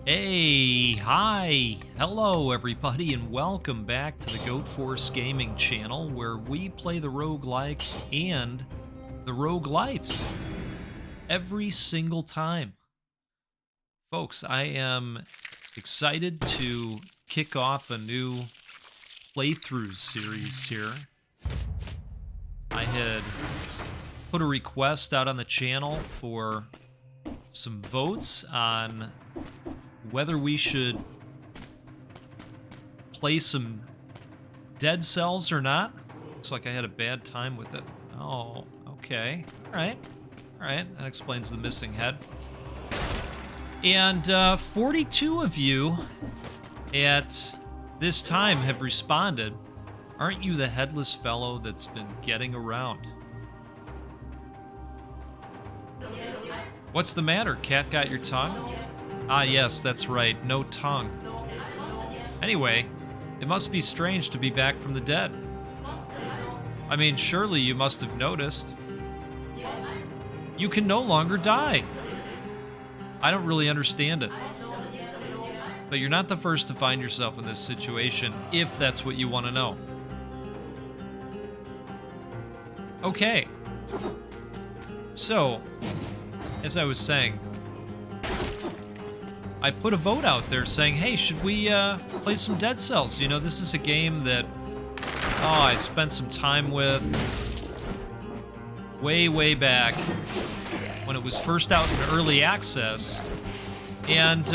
Hey, hi, hello everybody, and welcome back to the Goat Force Gaming channel, where we play the roguelikes and the roguelites every single time. Folks, I am excited to kick off a new playthrough series here. I had put a request out on the channel for some votes on whether we should play some Dead Cells or not. Looks like I had a bad time with it. Oh, okay. All right. That explains the missing head. And 42 of you at this time have responded. Aren't you the headless fellow that's been getting around? What's the matter? Cat got your tongue? Ah, yes, that's right. No tongue. Anyway, it must be strange to be back from the dead. I mean, surely you must have noticed. You can no longer die. I don't really understand it. But you're not the first to find yourself in this situation, if that's what you want to know. Okay. So, as I was saying, I put a vote out there saying, hey, should we play some Dead Cells? You know, this is a game that, I spent some time with way back when it was first out in early access. And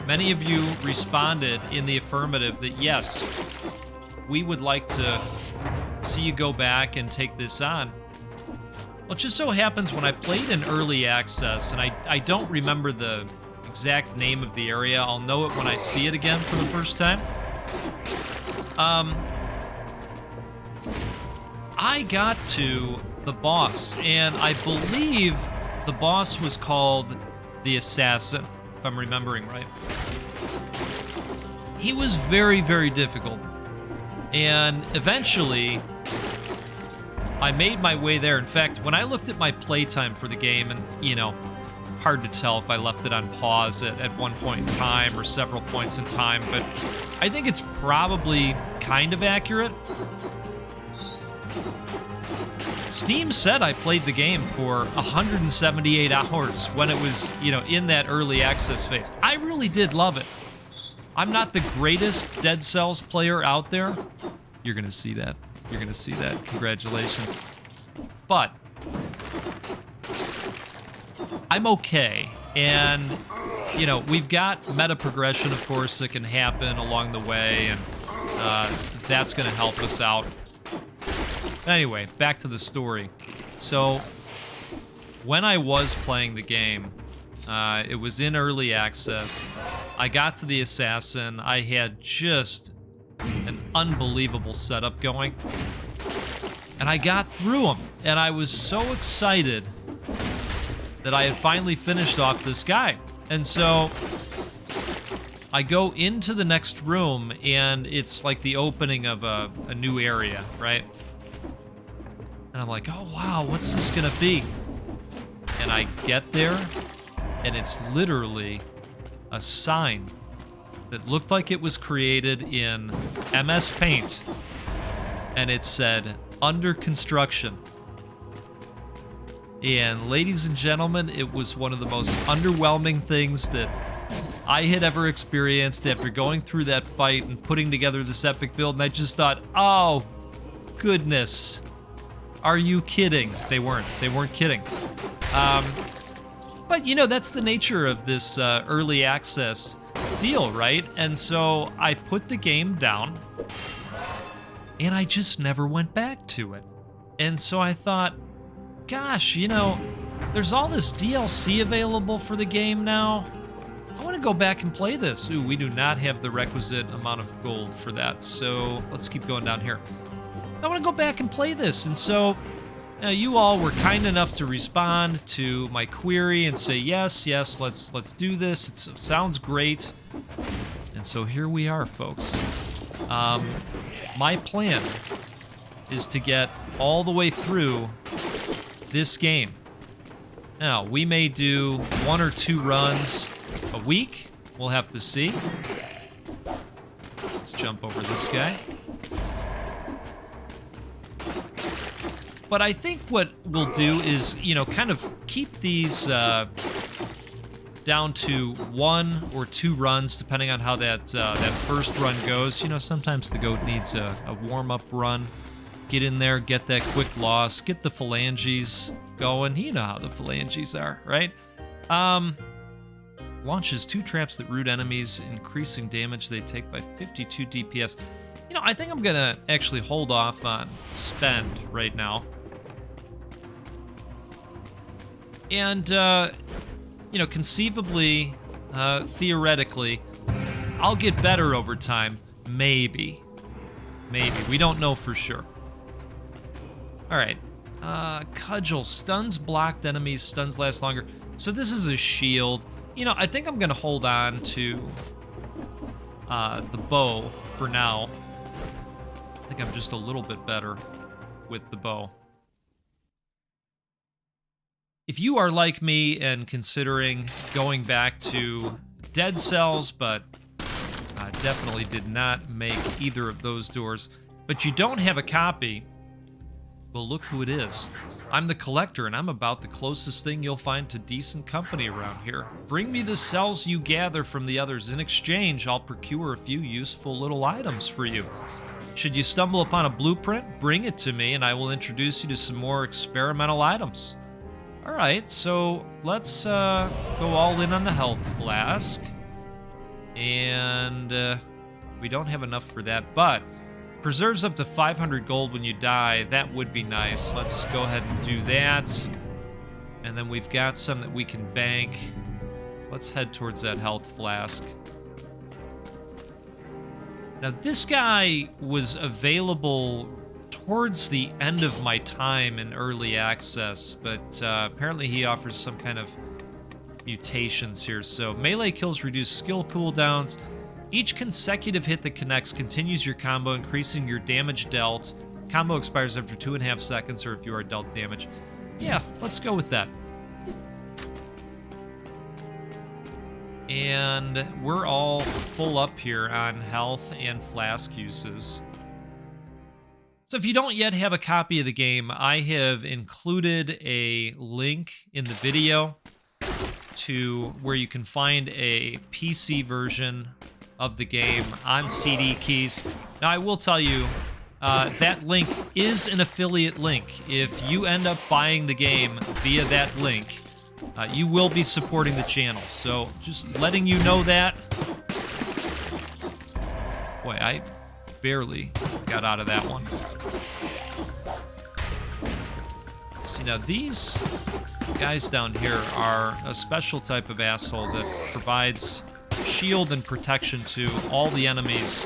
many of you responded in the affirmative that, yes, we would like to see you go back and take this on. Well, it just so happens when I played in early access, and I don't remember the exact name of the area. I'll know it when I see it again for the first time. I got to the boss, and I believe the boss was called the Assassin, if I'm remembering right. He was very difficult, and eventually I made my way there. In fact, when I looked at my playtime for the game, and, you know, hard to tell if I left it on pause at one point in time or several points in time, but I think it's probably kind of accurate. Steam said I played the game for 178 hours when it was, you know, in that early access phase. I really did love it. I'm not the greatest Dead Cells player out there. You're gonna see that. You're gonna see that. Congratulations. But I'm okay, and, you know, we've got meta progression, of course, that can happen along the way, and that's going to help us out. Anyway, back to the story. So, when I was playing the game, it was in early access. I got to the Assassin. I had just an unbelievable setup going, and I got through him, and I was so excited that I had finally finished off this guy. And so I go into the next room, and it's like the opening of a new area, right? And I'm like, oh wow, what's this gonna be? And I get there, and it's literally a sign that looked like it was created in MS Paint, and it said, under construction. And ladies and gentlemen, it was one of the most underwhelming things that I had ever experienced after going through that fight and putting together this epic build. And I just thought, oh, goodness, are you kidding? They weren't kidding. But, you know, that's the nature of this early access deal, right? And so I put the game down, and I just never went back to it. And so I thought, gosh, you know, there's all this DLC available for the game now. I want to go back and play this. Ooh, we do not have the requisite amount of gold for that, so let's keep going down here. I want to go back and play this, and so you all were kind enough to respond to my query and say, yes, let's do this. It sounds great. And so here we are, folks. My plan is to get all the way through this game. Now, we may do 1 or 2 runs a week, We'll have to see. Let's jump over this guy. But I think what we'll do is, you know, kind of keep these down to 1 or 2 runs, depending on how that first run goes. You know, sometimes the goat needs a warm-up run. Get in there, get that quick loss, get the phalanges going. You know how the phalanges are, right? Launches 2 traps that root enemies, increasing damage they take by 52 DPS. You know, I think I'm gonna actually hold off on spend right now. And, you know, conceivably, theoretically, I'll get better over time. Maybe. Maybe. We don't know for sure. Alright. Cudgel. Stuns blocked enemies. Stuns last longer. So this is a shield. You know, I think I'm going to hold on to the bow for now. I think I'm just a little bit better with the bow. If you are like me and considering going back to Dead Cells, but definitely did not make either of those doors, but you don't have a copy, well, look who it is. I'm the collector, and I'm about the closest thing you'll find to decent company around here. Bring me the cells you gather from the others. In exchange, I'll procure a few useful little items for you. Should you stumble upon a blueprint, bring it to me, and I will introduce you to some more experimental items. Alright, so let's go all in on the health flask. And we don't have enough for that, but preserves up to 500 gold when you die. That would be nice. Let's go ahead and do that. And then we've got some that we can bank. Let's head towards that health flask. Now, this guy was available towards the end of my time in early access, but apparently he offers some kind of mutations here. So melee kills reduce skill cooldowns. Each consecutive hit that connects continues your combo, increasing your damage dealt. Combo expires after 2.5 seconds, or if you are dealt damage. Yeah, let's go with that. And we're all full up here on health and flask uses. So if you don't yet have a copy of the game, I have included a link in the video to where you can find a PC version of the game on CD keys. Now, I will tell you, that link is an affiliate link. If you end up buying the game via that link, you will be supporting the channel. So just letting you know that. Boy, I barely got out of that one. See, now these guys down here are a special type of asshole that provides shield and protection to all the enemies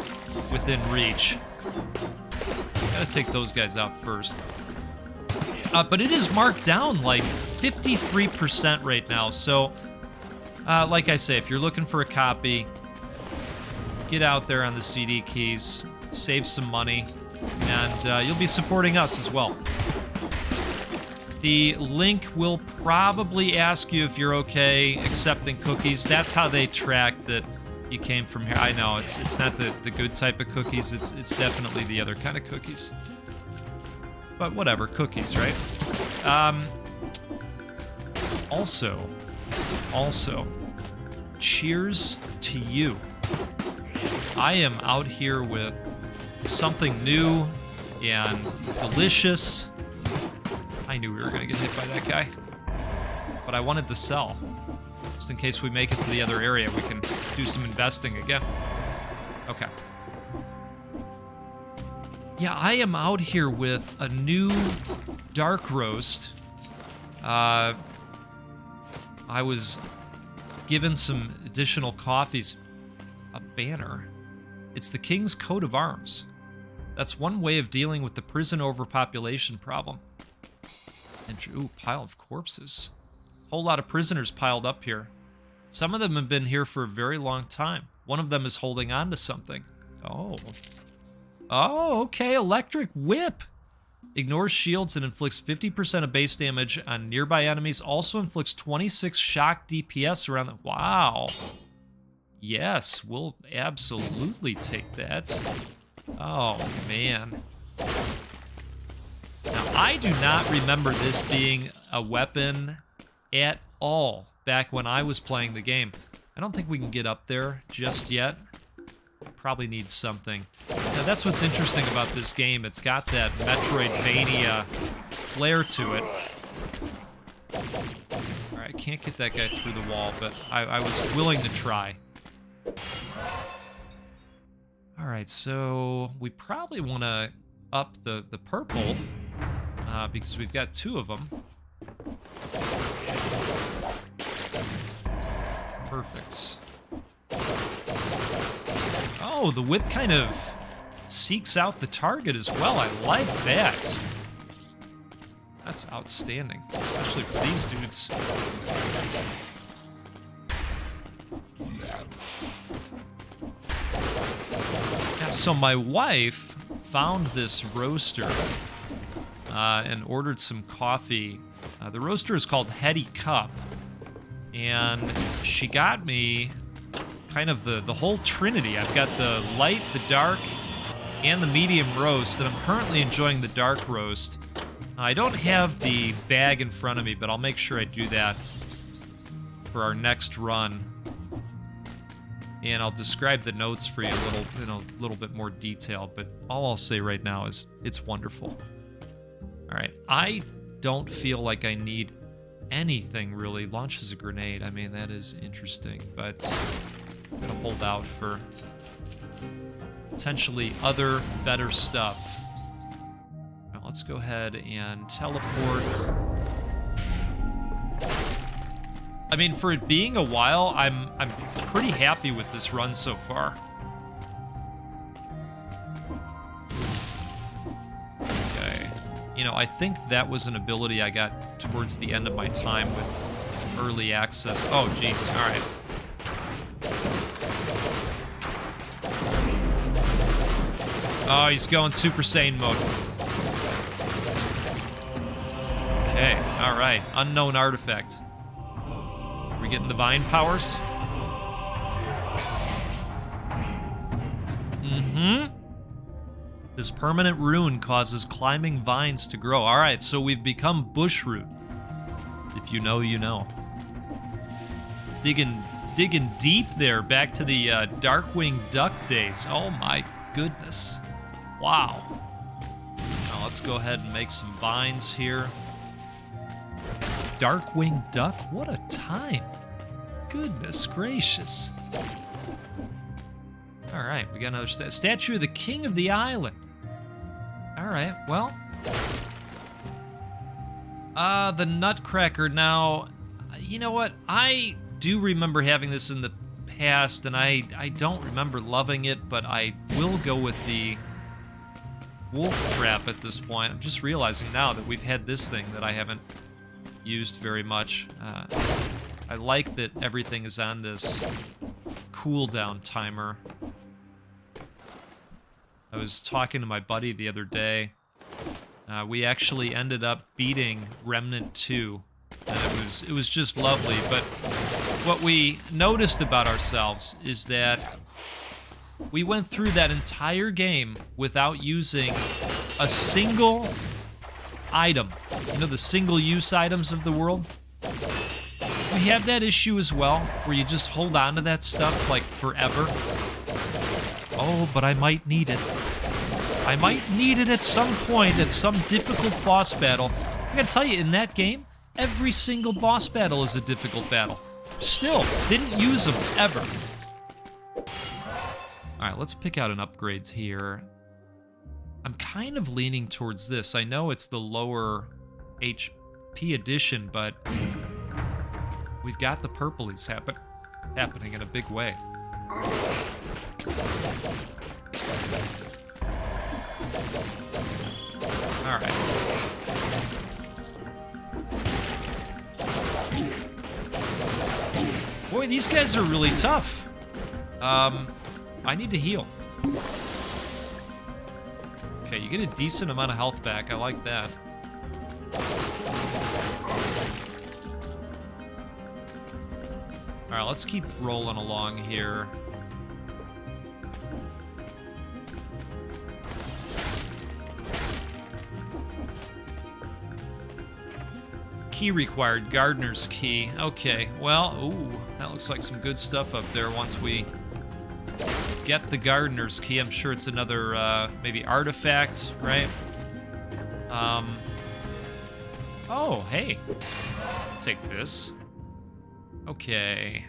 within reach. Gotta take those guys out first. But it is marked down like 53% right now. So, like I say, if you're looking for a copy, get out there on the CD keys, save some money, and you'll be supporting us as well. The link will probably ask you if you're okay accepting cookies. That's how they track that you came from here. I know, it's not the good type of cookies. It's definitely the other kind of cookies. But whatever, cookies, right? Also, cheers to you. I am out here with something new and delicious. I knew we were going to get hit by that guy. But I wanted the cell. Just in case we make it to the other area, we can do some investing again. Okay. Yeah, I am out here with a new dark roast. I was given some additional coffees. A banner. It's the King's Coat of Arms. That's one way of dealing with the prison overpopulation problem. And, ooh, pile of corpses. Whole lot of prisoners piled up here. Some of them have been here for a very long time. One of them is holding on to something. Oh. Oh, okay, electric whip. Ignores shields and inflicts 50% of base damage on nearby enemies. Also inflicts 26 shock DPS around the... Wow. Yes, we'll absolutely take that. Oh, man. Now, I do not remember this being a weapon at all back when I was playing the game. I don't think we can get up there just yet. Probably need something. Now, that's what's interesting about this game. It's got that Metroidvania flair to it. Alright, I can't get that guy through the wall, but I was willing to try. Alright, so we probably want to up the purple, because we've got 2 of them. Perfect. Oh, the whip kind of seeks out the target as well. I like that. That's outstanding, especially for these dudes. Yeah, so my wife found this roaster and ordered some coffee. The roaster is called Heady Cup, and she got me kind of the whole trinity. I've got the light, the dark, and the medium roast, and I'm currently enjoying the dark roast. I don't have the bag in front of me, but I'll make sure I do that for our next run. And I'll describe the notes for you in a little bit more detail, but all I'll say right now is it's wonderful. All right, I don't feel like I need anything really. Launches a grenade. I mean, that is interesting, but I'm gonna hold out for potentially other better stuff. Now, let's go ahead and teleport. I mean, for it being a while, I'm pretty happy with this run so far. Okay. You know, I think that was an ability I got towards the end of my time with early access. Oh, jeez. All right. Oh, he's going Super Saiyan mode. Okay, all right. Unknown artifact. Are we getting divine powers? Mm-hmm. This permanent rune causes climbing vines to grow. All right, so we've become bushroot. If you know, you know. Digging deep there, back to the Darkwing Duck days. Oh my goodness. Wow. Now let's go ahead and make some vines here. Darkwing Duck? What a time. Goodness gracious. All right, we got another statue of the King of the Island. All right, well. The Nutcracker. Now, you know what? I do remember having this in the past, and I don't remember loving it, but I will go with the wolf trap at this point. I'm just realizing now that we've had this thing that I haven't used very much. I like that everything is on this cooldown timer. I was talking to my buddy the other day. We actually ended up beating Remnant 2. And it was just lovely. But what we noticed about ourselves is that we went through that entire game without using a single item. You know, the single-use items of the world? We have that issue as well, where you just hold on to that stuff, like, forever. Oh, but I might need it. I might need it at some point, at some difficult boss battle. I gotta tell you, in that game, every single boss battle is a difficult battle. Still, didn't use them, ever. Alright, let's pick out an upgrade here. I'm kind of leaning towards this. I know it's the lower HP edition, but we've got the purplies happening in a big way. All right. Boy, these guys are really tough. I need to heal. Okay, you get a decent amount of health back. I like that. All right, let's keep rolling along here. Key required, gardener's key. Okay, well, ooh, that looks like some good stuff up there once we get the gardener's key. I'm sure it's another, maybe artifact, right? Oh, hey. I'll take this. Okay.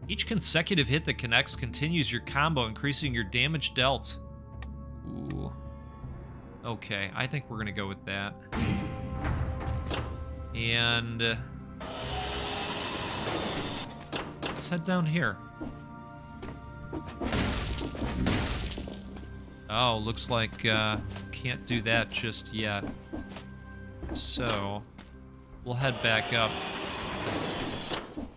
Each consecutive hit that connects continues your combo, increasing your damage dealt. Ooh. Okay, I think we're gonna go with that. And let's head down here. Oh, looks like can't do that just yet. So we'll head back up.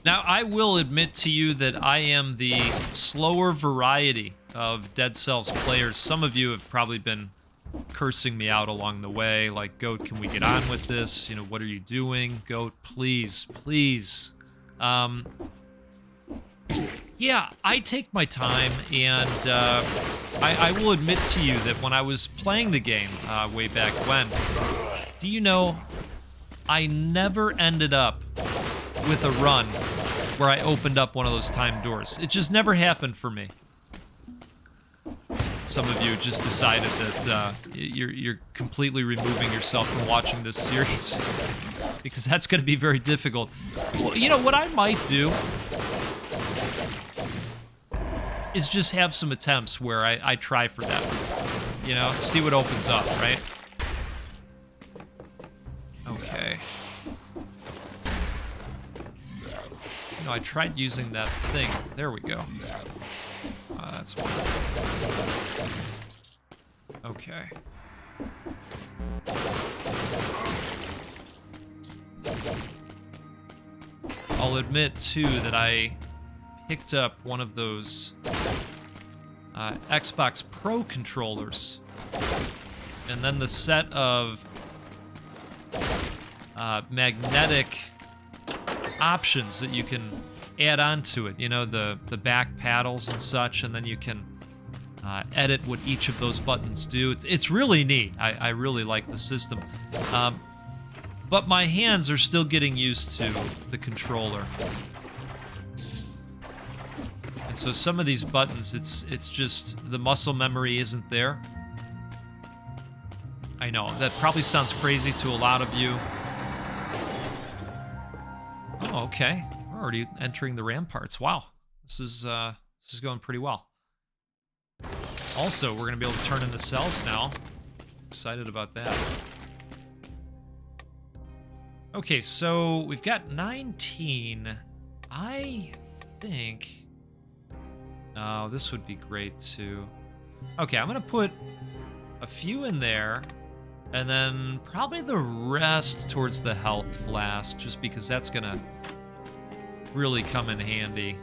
Now, I will admit to you that I am the slower variety of Dead Cells players. Some of you have probably been cursing me out along the way, like, Goat, can we get on with this? You know, what are you doing? Goat, please, please. Yeah, I take my time, and I will admit to you that when I was playing the game way back when, do you know, I never ended up with a run where I opened up one of those timed doors. It just never happened for me. Some of you just decided that you're completely removing yourself from watching this series because that's going to be very difficult. Well, you know, what I might do is just have some attempts where I try for that. You know, see what opens up, right? Okay. You know, I tried using that thing. There we go. That's fine. Okay. I'll admit, too, that I picked up one of those Xbox Pro controllers. And then the set of magnetic options that you can add on to it, you know, the back paddles and such, and then you can edit what each of those buttons do. It's really neat. I really like the system. But my hands are still getting used to the controller. And so some of these buttons, it's just the muscle memory isn't there. I know, that probably sounds crazy to a lot of you. Oh, okay. We're already entering the ramparts. Wow. This is going pretty well. Also, we're going to be able to turn into cells now. Excited about that. Okay, so we've got 19. I think... Oh, this would be great, too. Okay, I'm going to put a few in there, and then probably the rest towards the health flask, just because that's going to really come in handy.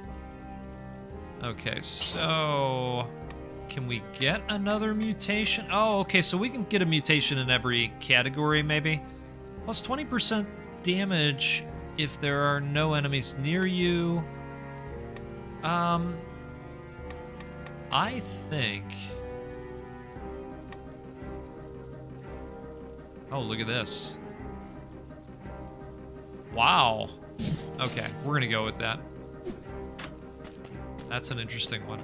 Okay, so... Can we get another mutation? Oh, okay, so we can get a mutation in every category, maybe. Plus 20% damage if there are no enemies near you. I think... Oh, look at this. Wow. Okay, we're gonna go with that. That's an interesting one.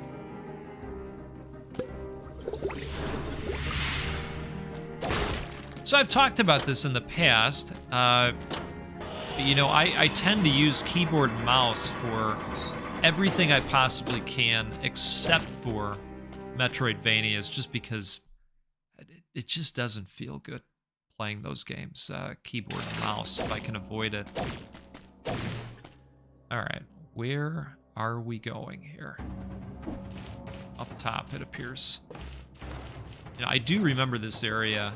So I've talked about this in the past. You know, I tend to use keyboard and mouse for everything I possibly can, except for Metroidvanias, just because it just doesn't feel good playing those games, keyboard and mouse, if I can avoid it. All right, where are we going here? Up top, it appears. You know, I do remember this area.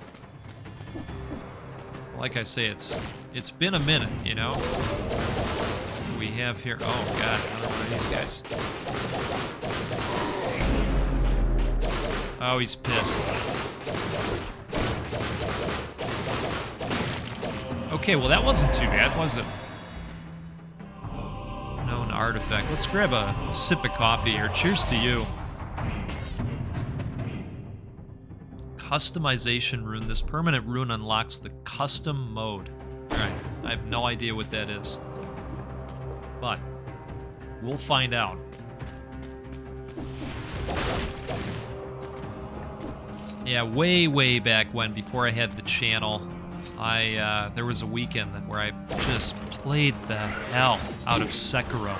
Like I say, it's been a minute, you know? What do we have here? Oh, God, another one of these guys. Oh, he's pissed. Okay, well, that wasn't too bad, was it? Known artifact. Let's grab a sip of coffee here. Cheers to you. Customization rune. This permanent rune unlocks the custom mode. Alright, I have no idea what that is. But we'll find out. Yeah, way back when, before I had the channel, there was a weekend where I just played the hell out of Sekiro.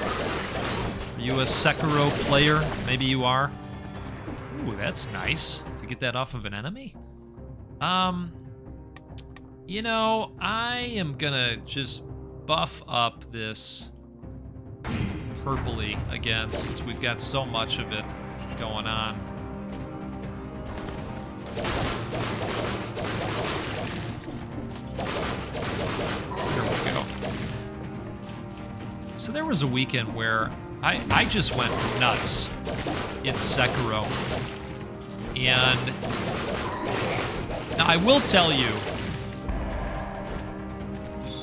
Are you a Sekiro player? Maybe you are. Ooh, that's nice. To get that off of an enemy? You know, I am gonna just buff up this purpley again, since we've got so much of it going on. Here we go. So there was a weekend where I just went nuts in Sekiro. And now I will tell you,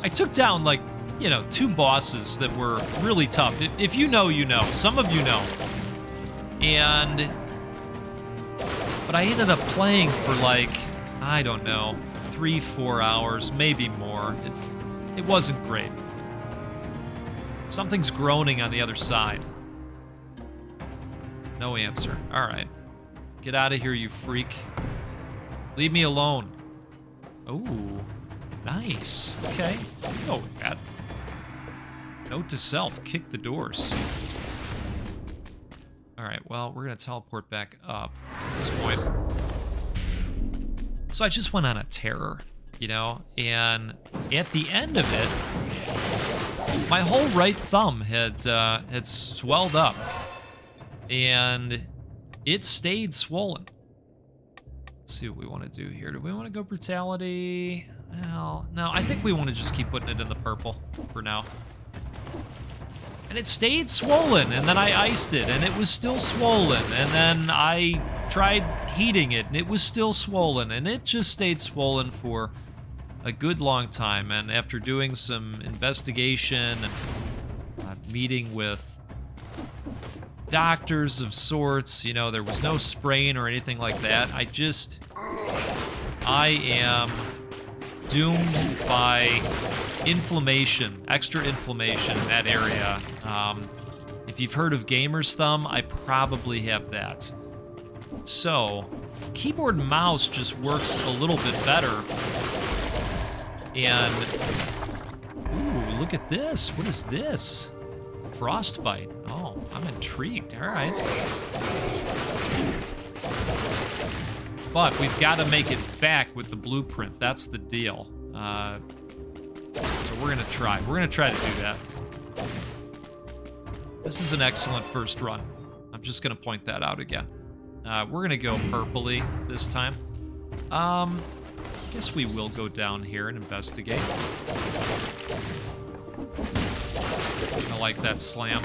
I took down, like, you know, 2 bosses that were really tough. If you know, you know. Some of you know. But I ended up playing for, like, I don't know, 3-4 hours, maybe more. It wasn't great. Something's groaning on the other side. No answer. All right. Get out of here, you freak. Leave me alone. Ooh, nice. Okay, I'll go with that. Note to self, kick the doors. All right, well, we're gonna teleport back up at this point. So I just went on a terror, you know, and at the end of it, my whole right thumb had swelled up, and it stayed swollen. Let's see what we want to do here. Do we want to go brutality? Well, no, I think we want to just keep putting it in the purple for now. And it stayed swollen, and then I iced it, and it was still swollen, and then I tried heating it, and it was still swollen, and it just stayed swollen for a good long time. And after doing some investigation and meeting with doctors of sorts, you know, there was no spraying or anything like that. I am doomed by inflammation, extra inflammation in that area. If you've heard of gamer's thumb, I probably have that. So, keyboard and mouse just works a little bit better. And, ooh, look at this. What is this? Frostbite. Oh, I'm intrigued. All right. But we've got to make it back with the blueprint. That's the deal. So we're going to try. We're going to try to do that. This is an excellent first run. I'm just going to point that out again. We're going to go purpley this time. I guess we will go down here and investigate. I like that slam.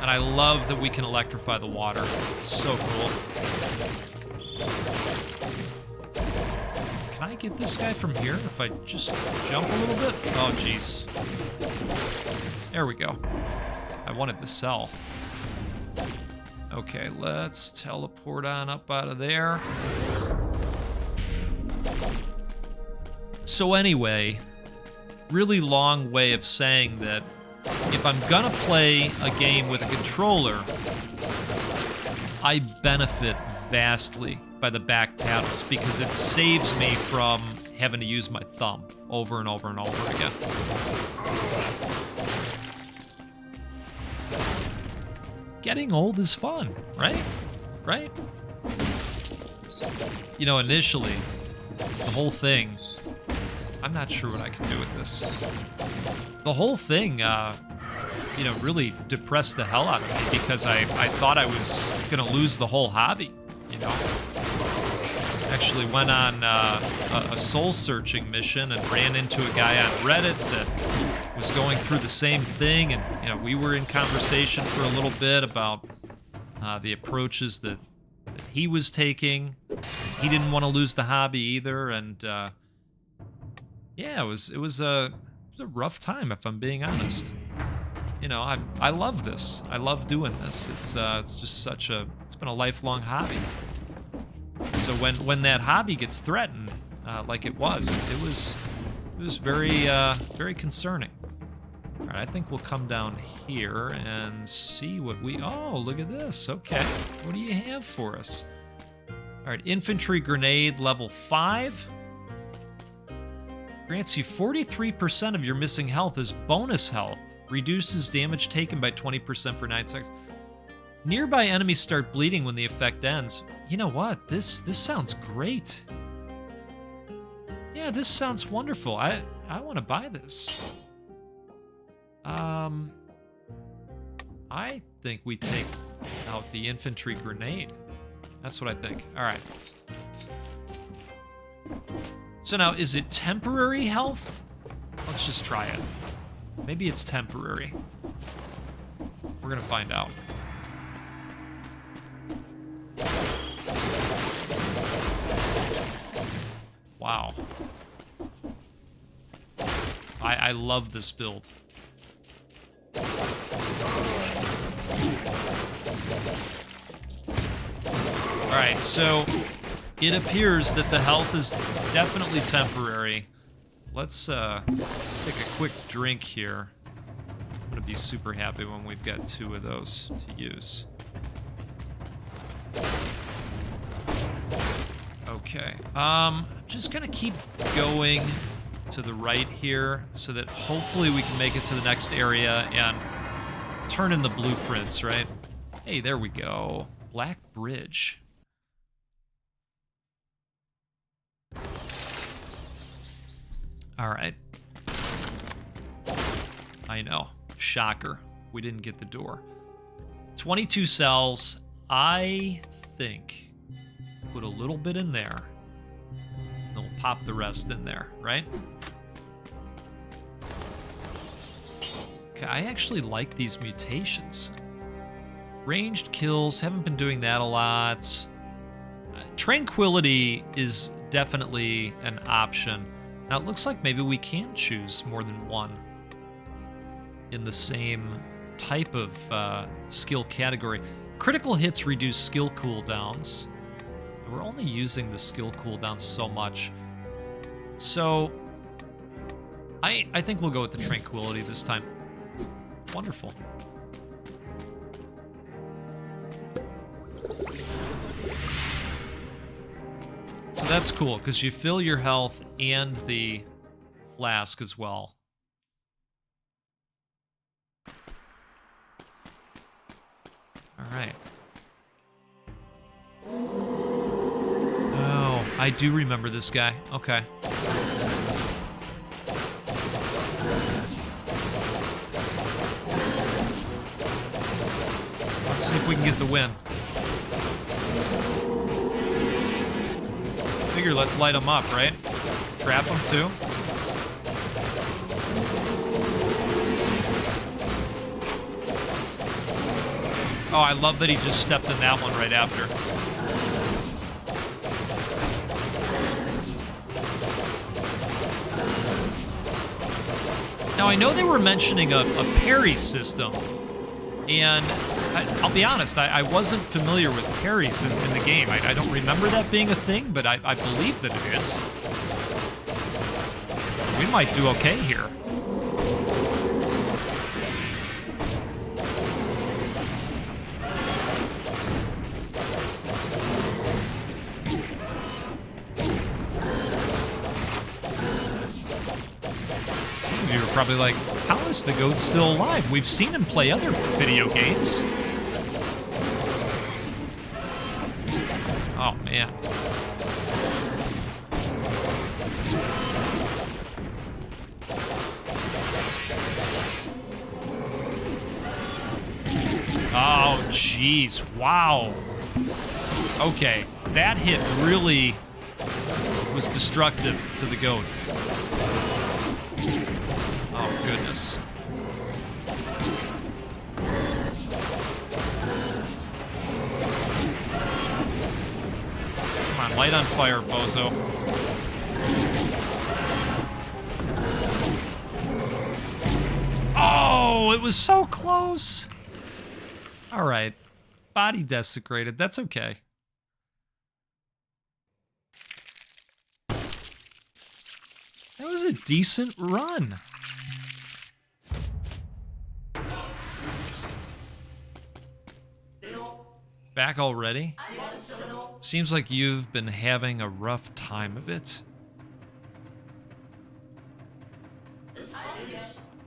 And I love that we can electrify the water. It's so cool. Can I get this guy from here if I just jump a little bit? Oh, jeez. There we go. I wanted the cell. Okay, let's teleport on up out of there. So anyway, really long way of saying that if I'm gonna play a game with a controller, I benefit vastly by the back paddles because it saves me from having to use my thumb over and over and over again. Getting old is fun, right? Right? You know, initially, the whole thing, I'm not sure what I can do with this. The whole thing, you know, really depressed the hell out of me because I thought I was gonna lose the whole hobby, you know? Actually went on a soul-searching mission and ran into a guy on Reddit that was going through the same thing, and, you know, we were in conversation for a little bit about the approaches that he was taking, because he didn't want to lose the hobby either, and yeah, it was a rough time, if I'm being honest. You know, I love this. I love doing this. It's just such a, it's been a lifelong hobby. So when that hobby gets threatened, like it was very very concerning. All right, I think we'll come down here and see what we, oh, look at this. Okay, what do you have for us? All right, infantry grenade level 5. Grants you 43% of your missing health as bonus health. Reduces damage taken by 20% for 9 seconds. Nearby enemies start bleeding when the effect ends. You know what? This sounds great. Yeah, this sounds wonderful. I want to buy this. I think we take out the infantry grenade. That's what I think. All right. So now, is it temporary health? Let's just try it. Maybe it's temporary. We're gonna find out. Wow. I love this build. Alright, so it appears that the health is definitely temporary. Let's take a quick drink here. I'm gonna be super happy when we've got 2 of those to use. Okay, I'm just gonna keep going to the right here so that hopefully we can make it to the next area and turn in the blueprints, right? Hey, there we go. Black Bridge. All right. I know. Shocker. We didn't get the door. 22 cells. I think put a little bit in there. And we'll pop the rest in there, right? Okay, I actually like these mutations. Ranged kills, haven't been doing that a lot. Tranquility is definitely an option. Now it looks like maybe we can choose more than one in the same type of skill category. Critical hits reduce skill cooldowns. We're only using the skill cooldowns so much. So I think we'll go with the tranquility this time. Wonderful. So that's cool, because you fill your health and the flask as well. All right. Oh, I do remember this guy. Okay. Let's see if we can get the win. Figure let's light them up, right? Trap them too. Oh, I love that he just stepped in that one right after. Now, I know they were mentioning a parry system, and I'll be honest, I wasn't familiar with parries in the game. I don't remember that being a thing, but I believe that it is. We might do okay here. You're probably like, how is the goat still alive? We've seen him play other video games. Oh, man. Oh, jeez. Wow. Okay, that hit really was destructive to the goat. Oh, goodness. Come on, light on fire, bozo. Oh, it was so close. All right. Body desecrated. That's okay. That was a decent run. Back already? Seems like you've been having a rough time of it.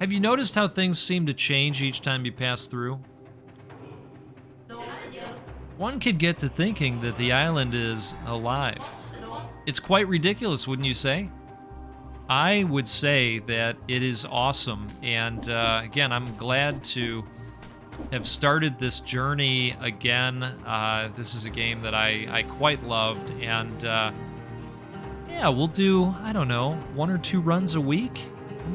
Have you noticed how things seem to change each time you pass through? One could get to thinking that the island is alive. It's quite ridiculous, wouldn't you say? I would say that it is awesome, and again, I'm glad to have started this journey again. This is a game that I quite loved, and yeah, we'll do, I don't know, 1 or 2 runs a week.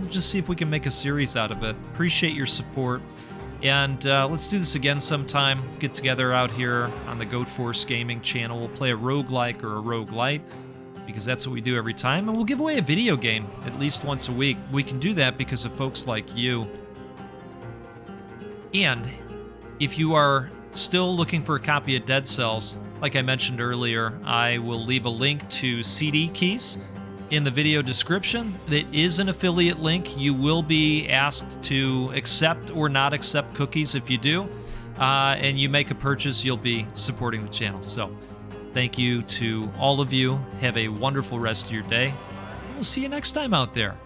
We'll just see if we can make a series out of it. Appreciate your support, and let's do this again sometime. Get together out here on the Goat Force Gaming channel. We'll play a roguelike or a roguelite, because that's what we do every time, and we'll give away a video game at least once a week. We can do that because of folks like you. And if you are still looking for a copy of Dead Cells, like I mentioned earlier, I will leave a link to CD keys in the video description. That is an affiliate link. You will be asked to accept or not accept cookies. If you do, and you make a purchase, you'll be supporting the channel. So thank you to all of you. Have a wonderful rest of your day. We'll see you next time out there.